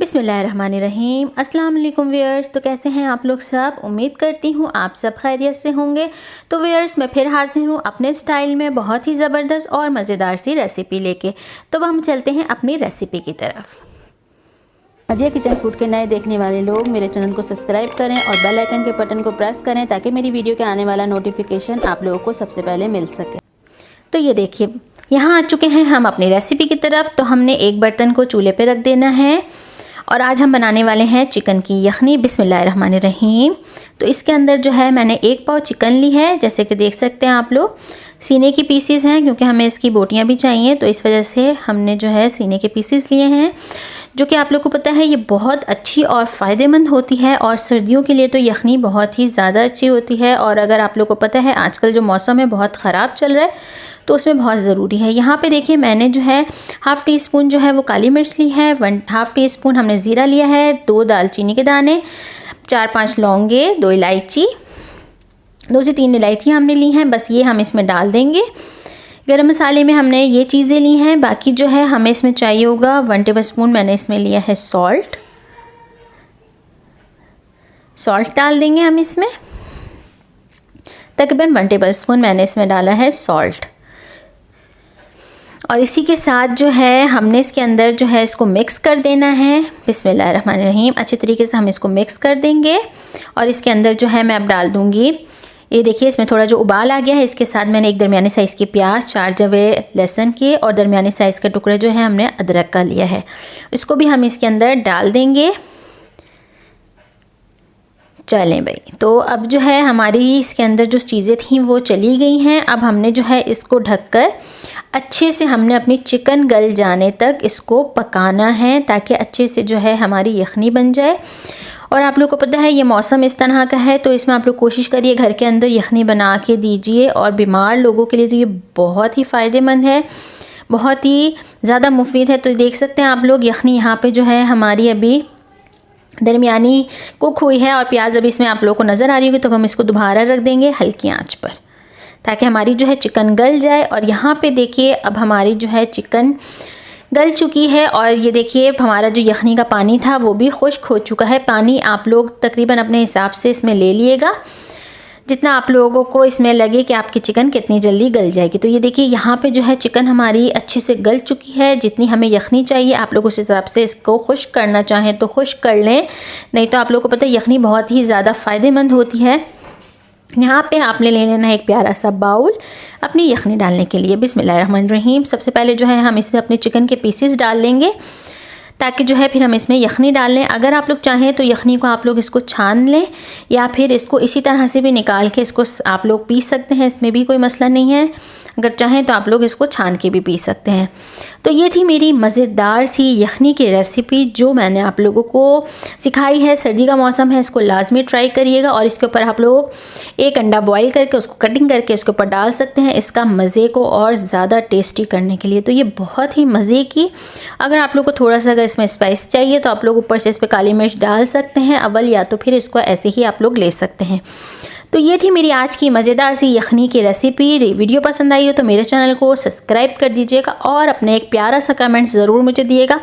बिस्मिल्लाहिर्रहमानिर्रहीम। अस्सलाम वालेकुम व्यूअर्स। तो कैसे हैं आप लोग सब? उम्मीद करती हूँ आप सब खैरियत से होंगे। तो व्यूअर्स, मैं फिर हाजिर हूँ अपने स्टाइल में बहुत ही ज़बरदस्त और मज़ेदार सी रेसिपी लेके। तो अब हम चलते हैं अपनी रेसिपी की तरफ। मज़े किचन फूड के नए देखने वाले लोग मेरे चैनल को सब्सक्राइब करें और बेल आइकन के बटन को प्रेस करें ताकि मेरी वीडियो के आने वाला नोटिफिकेशन आप लोगों को सबसे पहले मिल सके। तो ये देखिए, यहाँ आ चुके हैं हम अपनी रेसिपी की तरफ। तो हमने एक बर्तन को चूल्हे पे रख देना है और आज हम बनाने वाले हैं चिकन की यखनी। बिस्मिल्लाहिर्रहमानिर्रहीम। तो इसके अंदर जो है मैंने 1 पाव चिकन ली है, जैसे कि देख सकते हैं आप लोग। सीने की पीसीस हैं क्योंकि हमें इसकी बोटियां भी चाहिए, तो इस वजह से हमने जो है सीने के पीसीस लिए हैं, जो कि आप लोग को पता है ये बहुत अच्छी और फ़ायदेमंद होती है। और सर्दियों के लिए तो यखनी बहुत ही ज़्यादा अच्छी होती है। और अगर आप लोग को पता है आजकल जो मौसम है बहुत ख़राब चल रहा है, तो उसमें बहुत ज़रूरी है। यहाँ पे देखिए, मैंने जो है हाफ़ टी स्पून जो है वो काली मिर्च ली है, 1/2 टी स्पून हमने ज़ीरा लिया है, 2 दालचीनी के दाने, 4-5 लौंगे, 2 इलायची, 2 से 3 इलायची हमने ली हैं। बस ये हम इसमें डाल देंगे। गरम मसाले में हमने ये चीज़ें ली हैं। बाकी जो है हमें इसमें चाहिए होगा 1 टेबल स्पून मैंने इसमें लिया है सॉल्ट डाल देंगे हम इसमें। तकरीबन 1 टेबल स्पून मैंने इसमें डाला है सॉल्ट। और इसी के साथ जो है हमने इसके अंदर जो है इसको मिक्स कर देना है। बिस्मिल्लाहिर्रहमानिर्रहीम। अच्छे तरीके से हम इसको मिक्स कर देंगे। और इसके अंदर जो है मैं अब डाल दूँगी, ये देखिए इसमें थोड़ा जो उबाल आ गया है, इसके साथ मैंने एक दरमियाने साइज़ की प्याज, 4 जवे लहसुन के और दरमियाने साइज़ के टुकड़े जो है हमने अदरक का लिया है, इसको भी हम इसके अंदर डाल देंगे। चलें भाई, तो अब जो है हमारी इसके अंदर जो चीज़ें थी वो चली गई हैं। अब हमने जो है इसको ढककर अच्छे से हमने अपनी चिकन गल जाने तक इसको पकाना है, ताकि अच्छे से जो है हमारी यखनी बन जाए। और आप लोग को पता है ये मौसम इस तरह का है, तो इसमें आप लोग कोशिश करिए घर के अंदर यखनी बना के दीजिए। और बीमार लोगों के लिए तो ये बहुत ही फ़ायदेमंद है, बहुत ही ज़्यादा मुफीद है। तो देख सकते हैं आप लोग यखनी यहाँ पे जो है हमारी अभी दरमियानी कुक हुई है और प्याज अभी इसमें आप लोगों को नज़र आ रही होगी। तो हम इसको दोबारा रख देंगे हल्की आंच पर, ताकि हमारी जो है चिकन गल जाए। और यहाँ पे देखिए अब हमारी जो है चिकन गल चुकी है। और ये देखिए हमारा जो यखनी का पानी था वो भी खुश्क हो चुका है। पानी आप लोग तकरीबन अपने हिसाब से इसमें ले लिएगा, जितना आप लोगों को इसमें लगे कि आपकी चिकन कितनी जल्दी गल जाएगी। तो ये देखिए यहाँ पे जो है चिकन हमारी अच्छे से गल चुकी है। जितनी हमें यखनी चाहिए आप लोग उस हिसाब से इसको खुश्क करना चाहें तो खुश्क कर लें, नहीं तो आप लोगों को पता है यखनी बहुत ही ज़्यादा फ़ायदेमंद होती है। यहाँ पे आपने ले लेना है एक प्यारा सा बाउल अपनी यखनी डालने के लिए। बिस्मिल्लाहिर्रहमानिर्रहीम। सबसे पहले जो है हम इसमें अपने चिकन के पीसेस डाल लेंगे, ताकि जो है फिर हम इसमें यखनी डाल लें। अगर आप लोग चाहें तो यखनी को आप लोग इसको छान लें, या फिर इसको इसी तरह से भी निकाल के इसको आप लोग पीस सकते हैं, इसमें भी कोई मसला नहीं है। अगर चाहें तो आप लोग इसको छान के भी पी सकते हैं। तो ये थी मेरी मज़ेदार सी यखनी की रेसिपी जो मैंने आप लोगों को सिखाई है। सर्दी का मौसम है, इसको लाजमी ट्राई करिएगा। और इसके ऊपर आप लोग 1 अंडा बॉईल करके उसको कटिंग करके इसके ऊपर डाल सकते हैं, इसका मज़े को और ज़्यादा टेस्टी करने के लिए। तो ये बहुत ही मज़े की, अगर आप लोग को थोड़ा सा अगर इसमें स्पाइस चाहिए तो आप लोग ऊपर से इस पर काली मिर्च डाल सकते हैं अव्वल, या तो फिर इसको ऐसे ही आप लोग ले सकते हैं। तो ये थी मेरी आज की मज़ेदार सी यखनी की रेसिपी। वीडियो पसंद आई हो तो मेरे चैनल को सब्सक्राइब कर दीजिएगा और अपने एक प्यारा सा कमेंट ज़रूर मुझे दिएगा,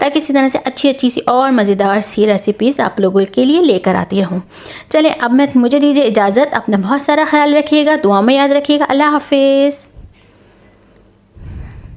ताकि इसी तरह से अच्छी सी और मज़ेदार सी रेसिपीज़ आप लोगों के लिए लेकर आती रहूँ। चलें अब मुझे दीजिए इजाज़त। अपना बहुत सारा ख्याल रखिएगा, दुआ में याद रखिएगा। अल्लाह हाफिज़।